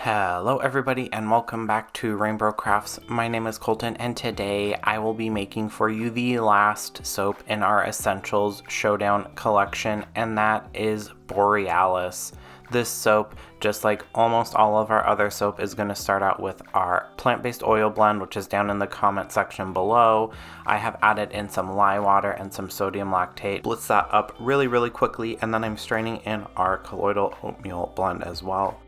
Hello everybody and welcome back to RainBro Crafts. My name is Colton and today I will be making for you the last soap in our Essentials Showdown collection, and that is Borealis. This soap, just like almost all of our other soap, is going to start out with our plant-based oil blend, which is down in the comment section below. I have added in some lye water and some sodium lactate. Blitz that up really quickly, and then I'm straining in our colloidal oatmeal blend as well.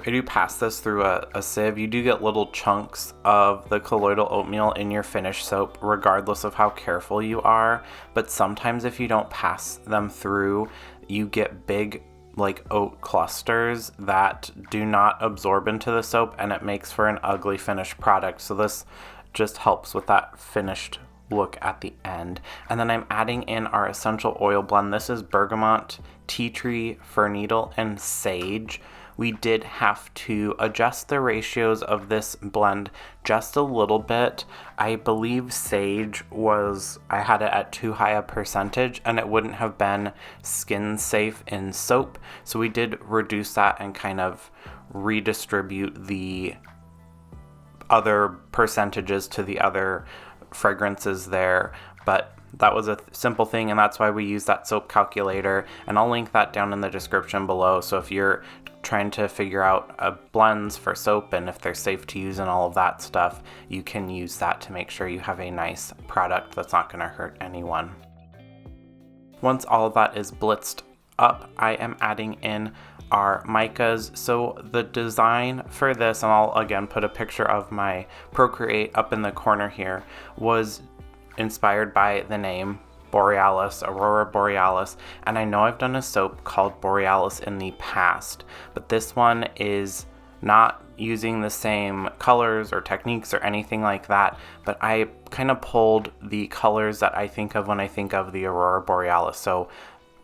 I do pass this through a sieve. You do get little chunks of the colloidal oatmeal in your finished soap regardless of how careful you are, but sometimes if you don't pass them through, you get big like oat clusters that do not absorb into the soap, and it makes for an ugly finished product. So this just helps with that finished look at the end. And then I'm adding in our essential oil blend. This is bergamot, tea tree, fir needle, and sage. We did have to adjust the ratios of this blend just a little bit. I believe sage I had it at too high a percentage and it wouldn't have been skin safe in soap. So we did reduce that and kind of redistribute the other percentages to the other fragrances there. But that was a simple thing, and that's why we use that soap calculator, and I'll link that down in the description below. So if you're trying to figure out blends for soap and if they're safe to use and all of that stuff, you can use that to make sure you have a nice product that's not going to hurt anyone. Once all of that is blitzed up, I am adding in our micas. So the design for this, and I'll again put a picture of my Procreate up in the corner here, was inspired by the name Borealis, Aurora Borealis, and I know I've done a soap called Borealis in the past, but this one is not using the same colors or techniques or anything like that, but I kind of pulled the colors that I think of when I think of the Aurora Borealis, so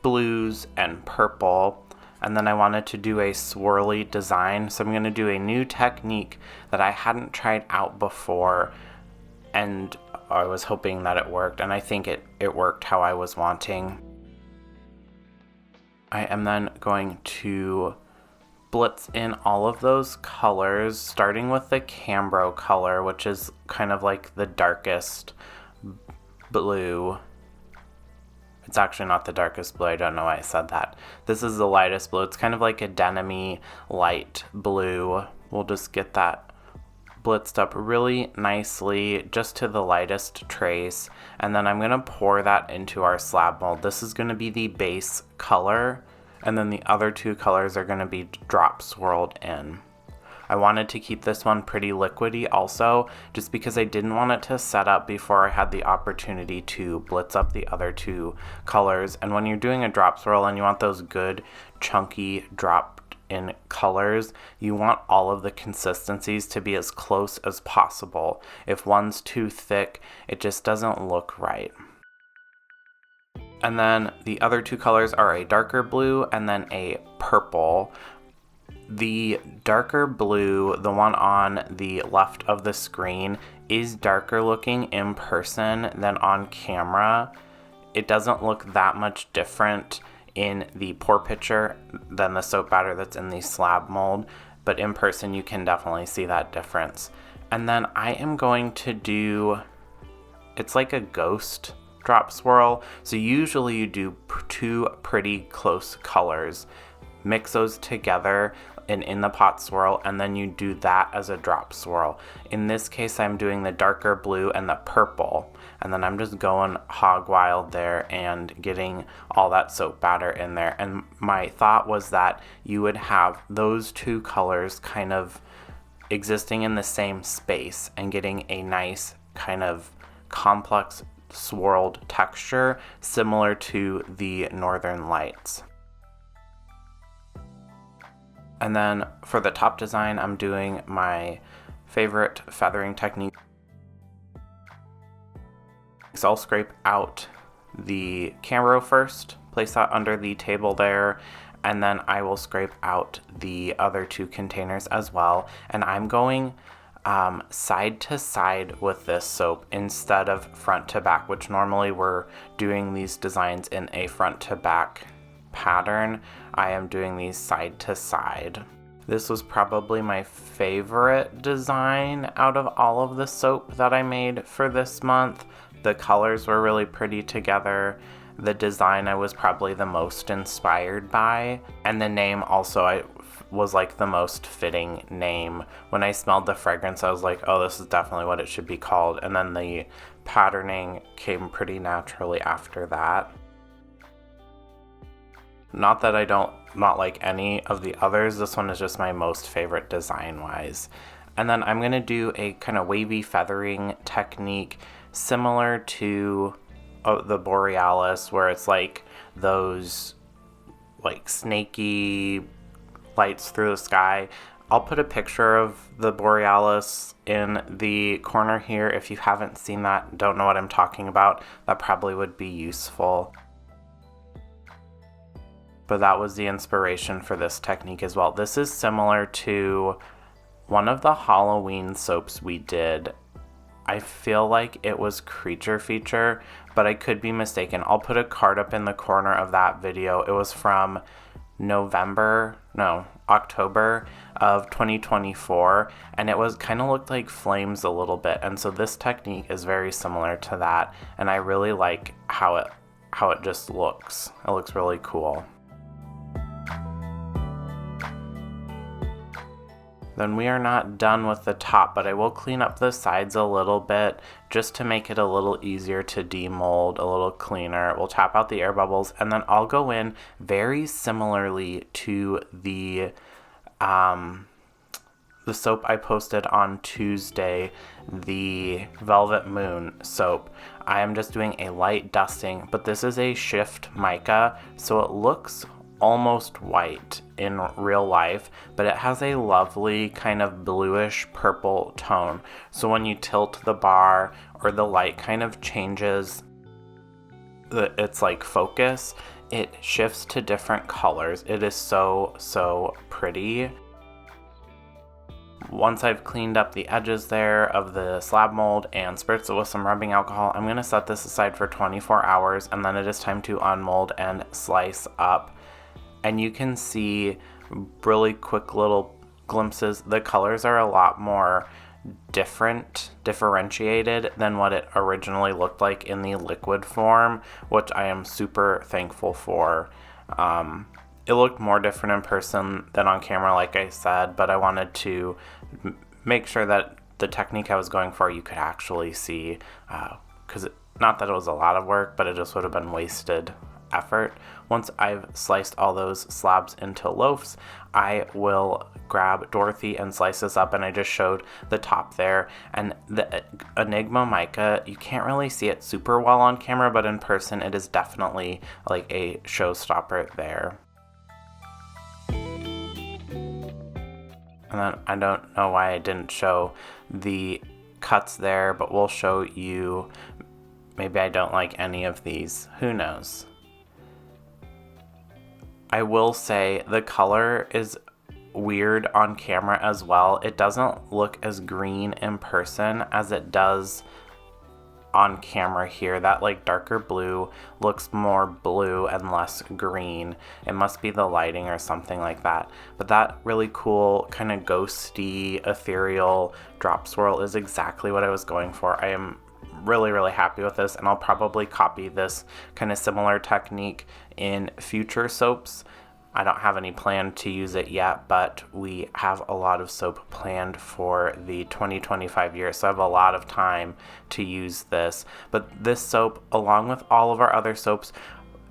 blues and purple. And then I wanted to do a swirly design, so I'm going to do a new technique that I hadn't tried out before, and I was hoping that it worked, and I think it worked how I was wanting. I am then going to blitz in all of those colors, starting with the Cambro color, which is kind of like the darkest blue. It's actually not the darkest blue, I don't know why I said that. This is the lightest blue. It's kind of like a denim-y light blue. We'll just get that blitzed up really nicely just to the lightest trace, and then I'm going to pour that into our slab mold. This is going to be the base color, and then the other two colors are going to be drop swirled in. I wanted to keep this one pretty liquidy also, just because I didn't want it to set up before I had the opportunity to blitz up the other two colors. And when you're doing a drop swirl and you want those good chunky drop in colors, you want all of the consistencies to be as close as possible. If one's too thick, it just doesn't look right. And then the other two colors are a darker blue and then a purple. The darker blue, the one on the left of the screen, is darker looking in person than on camera. It doesn't look that much different in the pour picture than the soap batter that's in the slab mold, but in person you can definitely see that difference. And then I am going to do, it's like a ghost drop swirl, so usually you do two pretty close colors, mix those together and in the pot swirl, and then you do that as a drop swirl. In this case I'm doing the darker blue and the purple, and then I'm just going hog wild there and getting all that soap batter in there. And my thought was that you would have those two colors kind of existing in the same space and getting a nice kind of complex swirled texture similar to the Northern Lights. And then for the top design, I'm doing my favorite feathering technique. So I'll scrape out the Cambro first, place that under the table there, and then I will scrape out the other two containers as well. And I'm going side to side with this soap instead of front to back, which normally we're doing these designs in a front to back pattern, I am doing these side to side. This was probably my favorite design out of all of the soap that I made for this month. The colors were really pretty together. The design I was probably the most inspired by, and the name also was like the most fitting name. When I smelled the fragrance, I was like, oh, this is definitely what it should be called. And then the patterning came pretty naturally after that. Not that I don't not like any of the others, this one is just my most favorite design wise. And then I'm gonna do a kind of wavy feathering technique similar to the Borealis, where it's like those like snaky lights through the sky. I'll put a picture of the Borealis in the corner here. If you haven't seen that, don't know what I'm talking about, that probably would be useful. But that was the inspiration for this technique as well. This is similar to one of the Halloween soaps we did. I feel like it was Creature Feature, but I could be mistaken. I'll put a card up in the corner of that video. It was from October of 2024, and it was kind of looked like flames a little bit. And so this technique is very similar to that, and I really like how it just looks. It looks really cool. Then we are not done with the top, but I will clean up the sides a little bit just to make it a little easier to demold, a little cleaner. We'll tap out the air bubbles, and then I'll go in very similarly to the soap I posted on Tuesday, the Velvet Moon soap. I am just doing a light dusting, but this is a shift mica, so it looks almost white in real life, but it has a lovely kind of bluish purple tone. So when you tilt the bar or the light kind of changes its like focus, it shifts to different colors. It is so pretty. Once I've cleaned up the edges there of the slab mold and spritzed it with some rubbing alcohol, I'm going to set this aside for 24 hours, and then it is time to unmold and slice up. And you can see really quick little glimpses. The colors are a lot more differentiated than what it originally looked like in the liquid form, which I am super thankful for. It looked more different in person than on camera, like I said, but I wanted to make sure that the technique I was going for you could actually see, because not that it was a lot of work, but it just would have been wasted effort. Once I've sliced all those slabs into loaves, I will grab Dorothy and slice this up, and I just showed the top there. And the Enigma mica, you can't really see it super well on camera, but in person it is definitely like a showstopper there. And then I don't know why I didn't show the cuts there, but we'll show you. Maybe I don't like any of these, who knows. I will say the color is weird on camera as well. It doesn't look as green in person as it does on camera here. That like darker blue looks more blue and less green. It must be the lighting or something like that. But that really cool kind of ghosty, ethereal drop swirl is exactly what I was going for. I am really happy with this, and I'll probably copy this kind of similar technique in future soaps. I don't have any plan to use it yet, but we have a lot of soap planned for the 2025 year, so I have a lot of time to use this. But this soap, along with all of our other soaps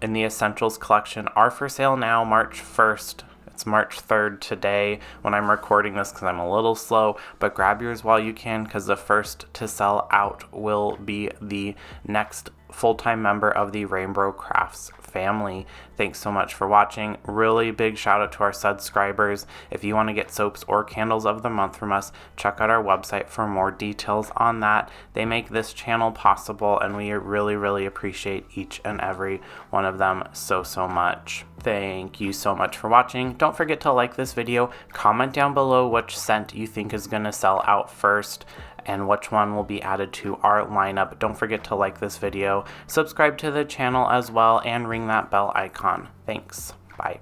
in the Essentials collection, are for sale now, March 1st. It's March 3rd today when I'm recording this because I'm a little slow, but grab yours while you can, because the first to sell out will be the next full-time member of the RainBro Crafts family. Thanks so much for watching. Really big shout out to our subscribers. If you want to get soaps or candles of the month from us, check out our website for more details on that. They make this channel possible, and we really appreciate each and every one of them so much. Thank you so much for watching. Don't forget to like this video, comment down below which scent you think is going to sell out first, and which one will be added to our lineup. Don't forget to like this video, subscribe to the channel as well, and ring that bell icon. Thanks. Bye.